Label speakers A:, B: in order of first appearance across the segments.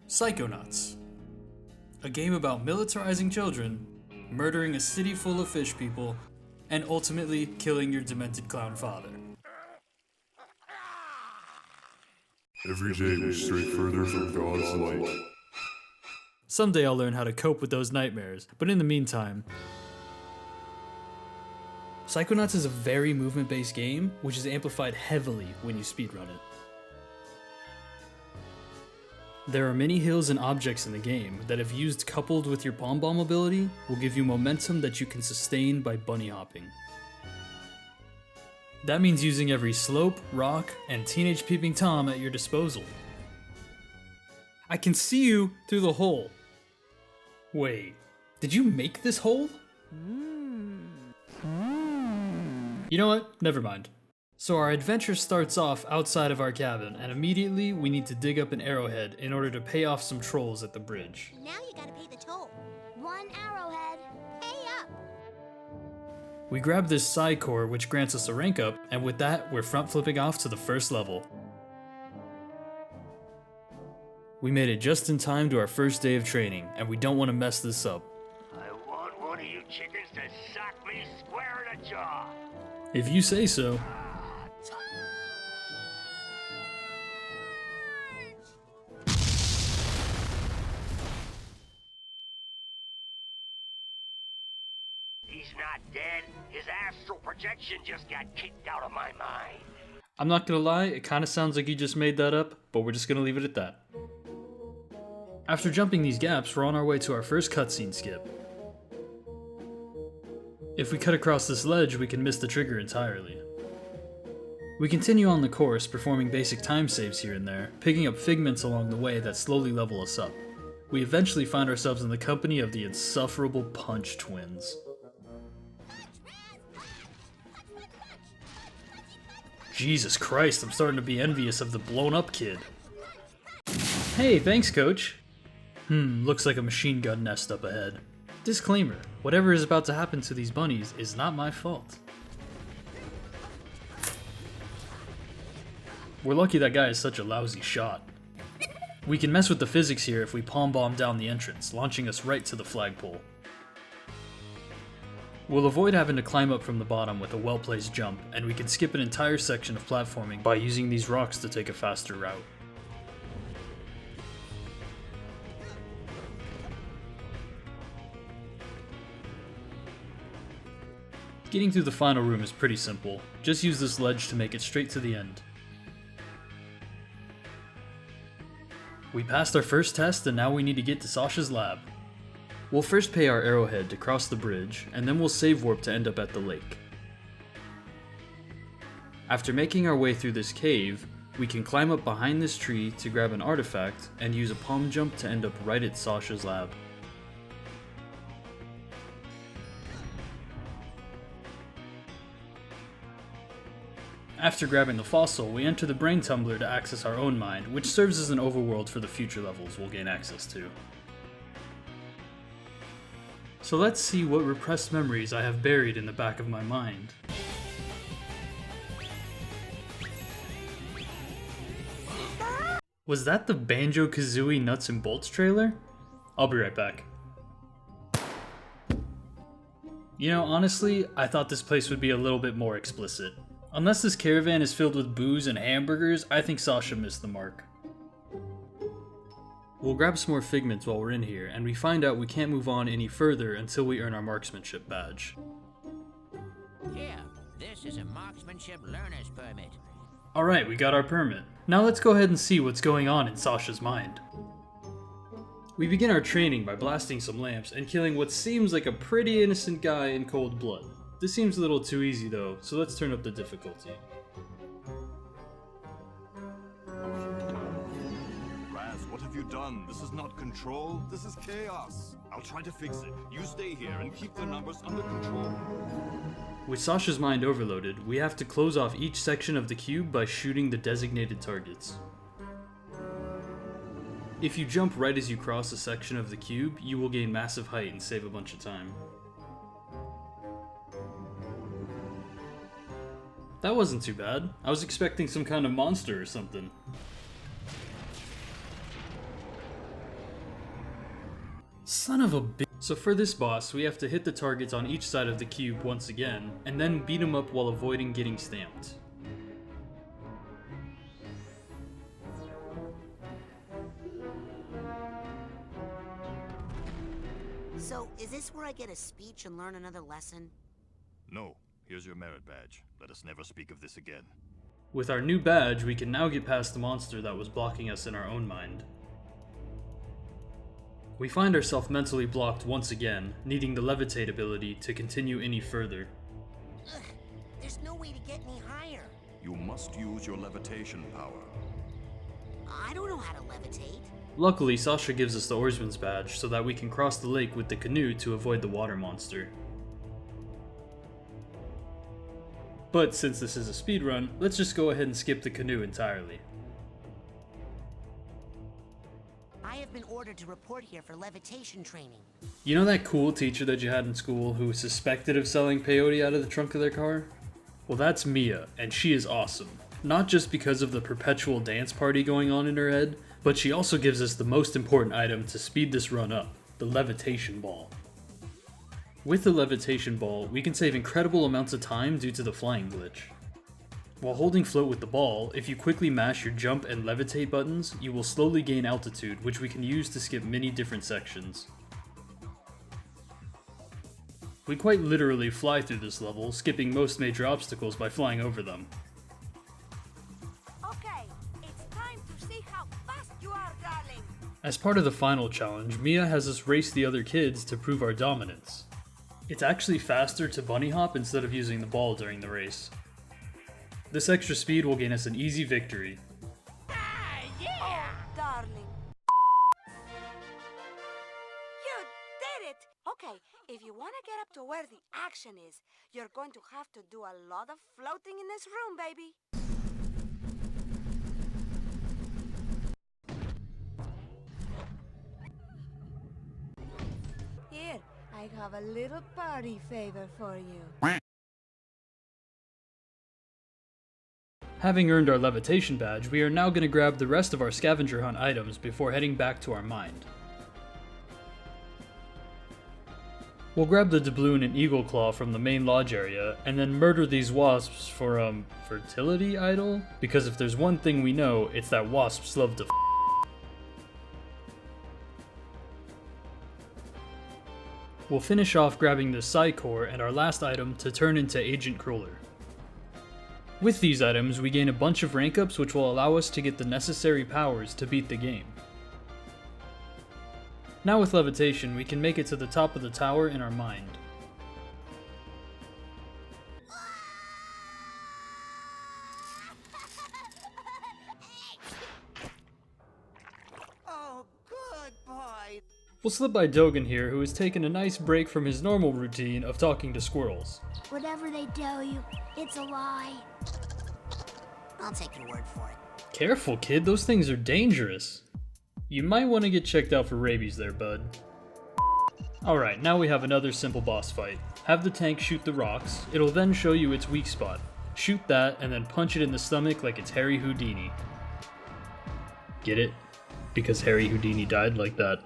A: Psychonauts. A game about militarizing children, murdering a city full of fish people, and ultimately killing your demented clown father.
B: Every day we stray further from God's light.
A: Someday I'll learn how to cope with those nightmares, but in the meantime... Psychonauts is a very movement-based game, which is amplified heavily when you speedrun it. There are many hills and objects in the game that, if used coupled with your pom bomb ability, will give you momentum that you can sustain by bunny hopping. That means using every slope, rock, and Teenage Peeping Tom at your disposal. I can see you through the hole. Wait, did you make this hole? You know what? Never mind. So our adventure starts off outside of our cabin, and immediately we need to dig up an arrowhead in order to pay off some trolls at the bridge.
C: Now you gotta pay the toll. 1 arrowhead. Pay up.
A: We grab this side core, which grants us a rank up, and with that, we're front flipping off to the first level. We made it just in time to our first day of training, and we don't want to mess this up.
D: I want one of you chickens to sock me square in the jaw.
A: If you say so.
D: He's not dead. His astral projection just got kicked out of my mind.
A: I'm not gonna lie, it kinda sounds like you just made that up, but we're just gonna leave it at that. After jumping these gaps, we're on our way to our first cutscene skip. If we cut across this ledge, we can miss the trigger entirely. We continue on the course, performing basic time saves here and there, picking up figments along the way that slowly level us up. We eventually find ourselves in the company of the insufferable Punch Twins. Jesus Christ, I'm starting to be envious of the blown up kid. Hey, thanks coach. Looks like a machine gun nest up ahead. Disclaimer, whatever is about to happen to these bunnies is not my fault. We're lucky that guy is such a lousy shot. We can mess with the physics here if we palm bomb down the entrance, launching us right to the flagpole. We'll avoid having to climb up from the bottom with a well-placed jump, and we can skip an entire section of platforming by using these rocks to take a faster route. Getting through the final room is pretty simple. Just use this ledge to make it straight to the end. We passed our first test and now we need to get to Sasha's lab. We'll first pay our arrowhead to cross the bridge, and then we'll save warp to end up at the lake. After making our way through this cave, we can climb up behind this tree to grab an artifact and use a palm jump to end up right at Sasha's lab. After grabbing the fossil, we enter the brain tumbler to access our own mind, which serves as an overworld for the future levels we'll gain access to. So let's see what repressed memories I have buried in the back of my mind. Was that the Banjo-Kazooie Nuts and Bolts trailer? I'll be right back. You know, honestly, I thought this place would be a little bit more explicit. Unless this caravan is filled with booze and hamburgers, I think Sasha missed the mark. We'll grab some more figments while we're in here, and we find out we can't move on any further until we earn our marksmanship badge.
E: Here, this is a marksmanship learner's permit.
A: Alright, we got our permit. Now let's go ahead and see what's going on in Sasha's mind. We begin our training by blasting some lamps and killing what seems like a pretty innocent guy in cold blood. This seems a little too easy though, so let's turn up the difficulty.
B: What have you done? This is not control, this is chaos. I'll try to fix it. You stay here and keep the numbers under control.
A: With Sasha's mind overloaded, we have to close off each section of the cube by shooting the designated targets. If you jump right as you cross a section of the cube, you will gain massive height and save a bunch of time. That wasn't too bad. I was expecting some kind of monster or something. Son of a bitch. So for this boss, we have to hit the targets on each side of the cube once again, and then beat them up while avoiding getting stamped.
F: So, is this where I get a speech and learn another lesson?
B: No. Here's your merit badge. Let us never speak of this again.
A: With our new badge, we can now get past the monster that was blocking us in our own mind. We find ourselves mentally blocked once again, needing the levitate ability to continue any further.
F: Ugh, there's no way to get any higher.
B: You must use your levitation power.
F: I don't know how to levitate.
A: Luckily, Sasha gives us the oarsman's badge so that we can cross the lake with the canoe to avoid the water monster. But since this is a speedrun, let's just go ahead and skip the canoe entirely.
F: I have been ordered to report here for levitation training.
A: You know that cool teacher that you had in school who was suspected of selling peyote out of the trunk of their car? Well, that's Mia, and she is awesome. Not just because of the perpetual dance party going on in her head, but she also gives us the most important item to speed this run up, the levitation ball. With the levitation ball, we can save incredible amounts of time due to the flying glitch. While holding float with the ball, if you quickly mash your jump and levitate buttons, you will slowly gain altitude, which we can use to skip many different sections. We quite literally fly through this level, skipping most major obstacles by flying over them.
C: Okay, it's time to see how fast you are, darling.
A: As part of the final challenge, Mia has us race the other kids to prove our dominance. It's actually faster to bunny hop instead of using the ball during the race. This extra speed will gain us an easy victory.
C: Oh, darling. You did it! Okay, if you want to get up to where the action is, you're going to have to do a lot of floating in this room, baby. Here, I have a little party favor for you.
A: Having earned our levitation badge, we are now going to grab the rest of our scavenger hunt items before heading back to our mind. We'll grab the doubloon and eagle claw from the main lodge area, and then murder these wasps for, fertility idol? Because if there's one thing we know, it's that wasps love to We'll finish off grabbing the Psy Core and our last item to turn into Agent Cruller. With these items, we gain a bunch of rank ups which will allow us to get the necessary powers to beat the game. Now with levitation, we can make it to the top of the tower in our mind.
F: Oh, good boy.
A: We'll slip by Dogen here, who has taken a nice break from his normal routine of talking to squirrels.
C: Whatever they tell you, it's a lie.
F: I'll take your word for it.
A: Careful, kid, those things are dangerous. You might want to get checked out for rabies there, bud. Alright, now we have another simple boss fight. Have the tank shoot the rocks, it'll then show you its weak spot. Shoot that, and then punch it in the stomach like it's Harry Houdini. Get it? Because Harry Houdini died like that.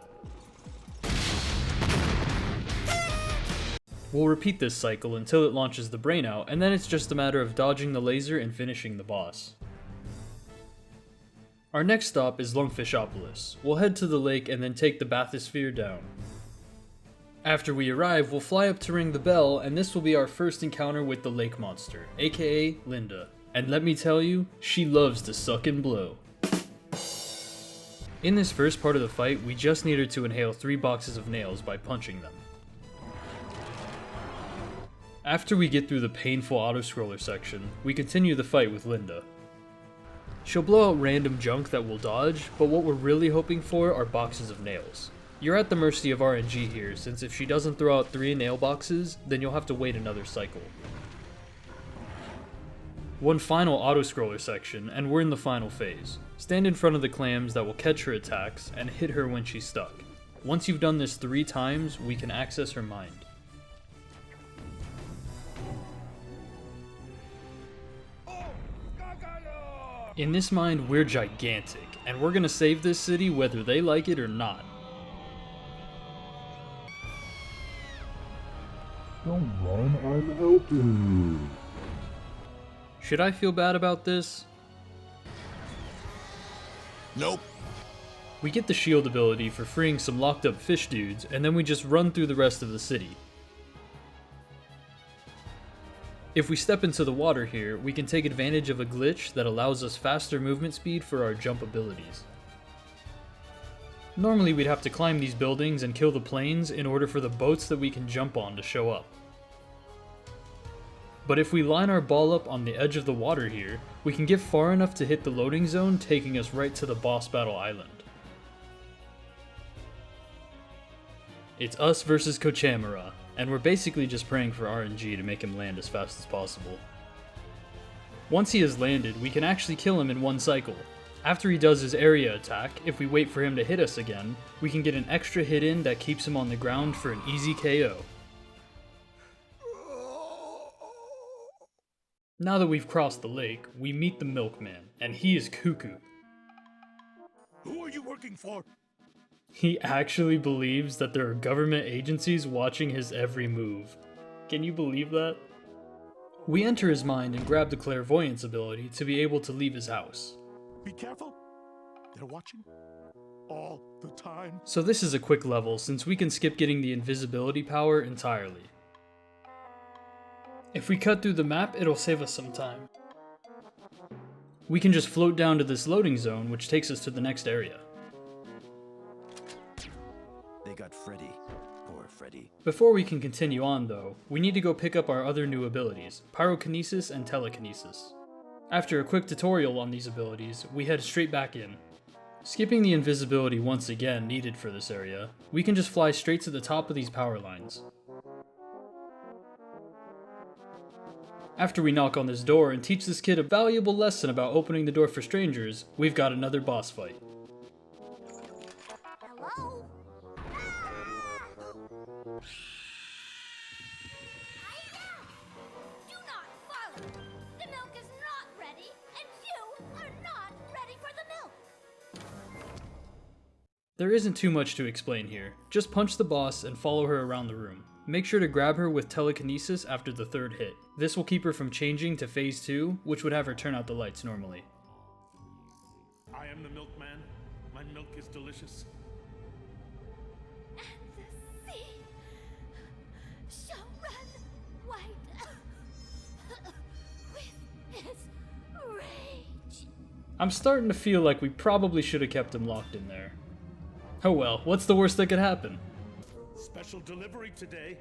A: We'll repeat this cycle until it launches the brain out, and then it's just a matter of dodging the laser and finishing the boss. Our next stop is Lungfishopolis. We'll head to the lake and then take the bathysphere down. After we arrive, we'll fly up to ring the bell, and this will be our first encounter with the lake monster, aka Linda. And let me tell you, she loves to suck and blow. In this first part of the fight, we just need her to inhale 3 boxes of nails by punching them. After we get through the painful auto-scroller section, we continue the fight with Linda. She'll blow out random junk that we'll dodge, but what we're really hoping for are boxes of nails. You're at the mercy of RNG here, since if she doesn't throw out 3 nail boxes, then you'll have to wait another cycle. One final auto-scroller section, and we're in the final phase. Stand in front of the clams that will catch her attacks, and hit her when she's stuck. Once you've done this 3 times, we can access her mind. In this mind, we're gigantic, and we're gonna save this city whether they like it or not.
G: Don't run, I'm helping you.
A: Should I feel bad about this?
B: Nope.
A: We get the shield ability for freeing some locked up fish dudes, and then we just run through the rest of the city. If we step into the water here, we can take advantage of a glitch that allows us faster movement speed for our jump abilities. Normally we'd have to climb these buildings and kill the planes in order for the boats that we can jump on to show up. But if we line our ball up on the edge of the water here, we can get far enough to hit the loading zone, taking us right to the boss battle island. It's us versus Kochamara, and we're basically just praying for RNG to make him land as fast as possible. Once he has landed, we can actually kill him in one cycle. After he does his area attack, if we wait for him to hit us again, we can get an extra hit in that keeps him on the ground for an easy KO. Now that we've crossed the lake, we meet the milkman, and he is cuckoo.
B: Who are you working for?
A: He actually believes that there are government agencies watching his every move. Can you believe that? We enter his mind and grab the clairvoyance ability to be able to leave his house.
B: Be careful. They're watching. All the time.
A: So this is a quick level since we can skip getting the invisibility power entirely. If we cut through the map, it'll save us some time. We can just float down to this loading zone, which takes us to the next area.
H: They got Freddy. Poor Freddy.
A: Before we can continue on though, we need to go pick up our other new abilities, pyrokinesis and telekinesis. After a quick tutorial on these abilities, we head straight back in. Skipping the invisibility once again needed for this area, we can just fly straight to the top of these power lines. After we knock on this door and teach this kid a valuable lesson about opening the door for strangers, we've got another boss fight.
C: Hello?
I: Do not follow! The milk is not ready, and you are not ready for the milk!
A: There isn't too much to explain here, just punch the boss and follow her around the room. Make sure to grab her with telekinesis after the third hit. This will keep her from changing to phase 2, which would have her turn out the lights normally.
B: I am the milkman. My milk is delicious.
I: And the sea shall run white with his rage.
A: I'm starting to feel like we probably should have kept him locked in there. Oh well, what's the worst that could happen?
B: Special delivery today.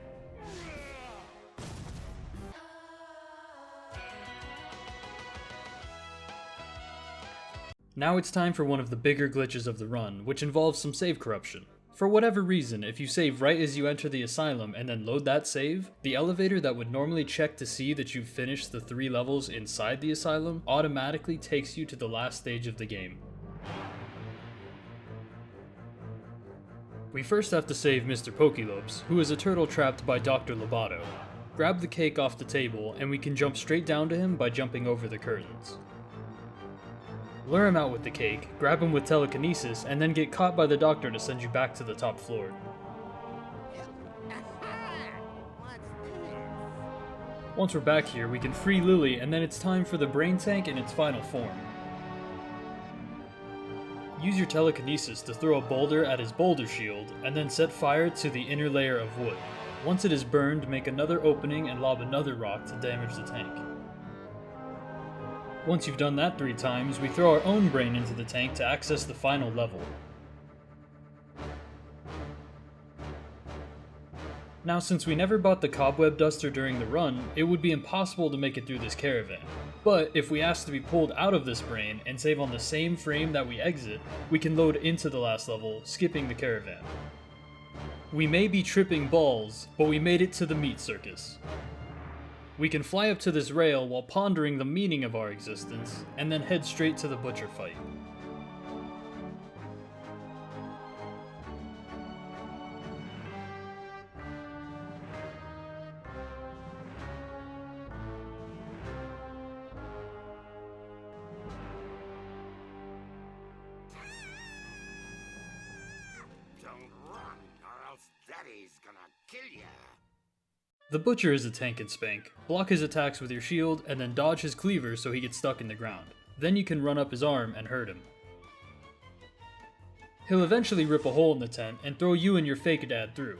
A: Now it's time for one of the bigger glitches of the run, which involves some save corruption. For whatever reason, if you save right as you enter the asylum and then load that save, the elevator that would normally check to see that you've finished the 3 levels inside the asylum automatically takes you to the last stage of the game. We first have to save Mr. Pokélopes, who is a turtle trapped by Dr. Lobato. Grab the cake off the table, and we can jump straight down to him by jumping over the curtains. Lure him out with the cake, grab him with telekinesis, and then get caught by the doctor to send you back to the top floor. Once we're back here, we can free Lily, and then it's time for the brain tank in its final form. Use your telekinesis to throw a boulder at his boulder shield, and then set fire to the inner layer of wood. Once it is burned, make another opening and lob another rock to damage the tank. Once you've done that 3 times, we throw our own brain into the tank to access the final level. Now, since we never bought the cobweb duster during the run, it would be impossible to make it through this caravan. But if we ask to be pulled out of this brain and save on the same frame that we exit, we can load into the last level, skipping the caravan. We may be tripping balls, but we made it to the meat circus. We can fly up to this rail while pondering the meaning of our existence, and then head straight to the butcher fight.
D: Don't run, or else Daddy's gonna kill ya.
A: The Butcher is a tank and spank. Block his attacks with your shield, and then dodge his cleaver so he gets stuck in the ground. Then you can run up his arm and hurt him. He'll eventually rip a hole in the tent and throw you and your fake dad through.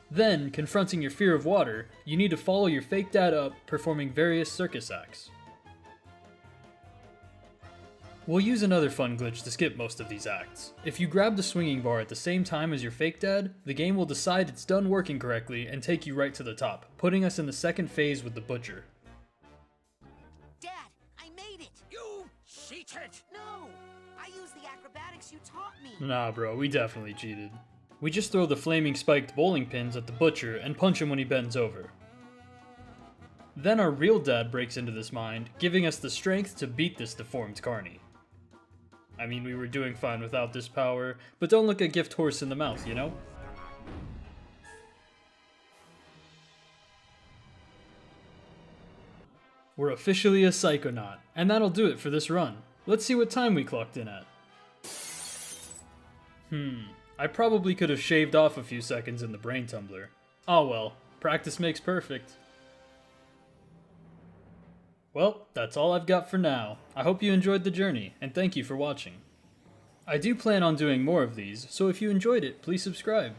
A: Then, confronting your fear of water, you need to follow your fake dad up, performing various circus acts. We'll use another fun glitch to skip most of these acts. If you grab the swinging bar at the same time as your fake dad, the game will decide it's done working correctly and take you right to the top, putting us in the second phase with the Butcher.
F: Dad, I made it!
E: You cheated!
F: No! I used the acrobatics you taught me!
A: Nah bro, we definitely cheated. We just throw the flaming spiked bowling pins at the Butcher and punch him when he bends over. Then our real dad breaks into this mind, giving us the strength to beat this deformed carny. I mean, we were doing fine without this power, but don't look a gift horse in the mouth, you know? We're officially a Psychonaut, and that'll do it for this run. Let's see what time we clocked in at. I probably could have shaved off a few seconds in the brain tumbler. Oh well, practice makes perfect. Well, that's all I've got for now. I hope you enjoyed the journey, and thank you for watching. I do plan on doing more of these, so if you enjoyed it, please subscribe.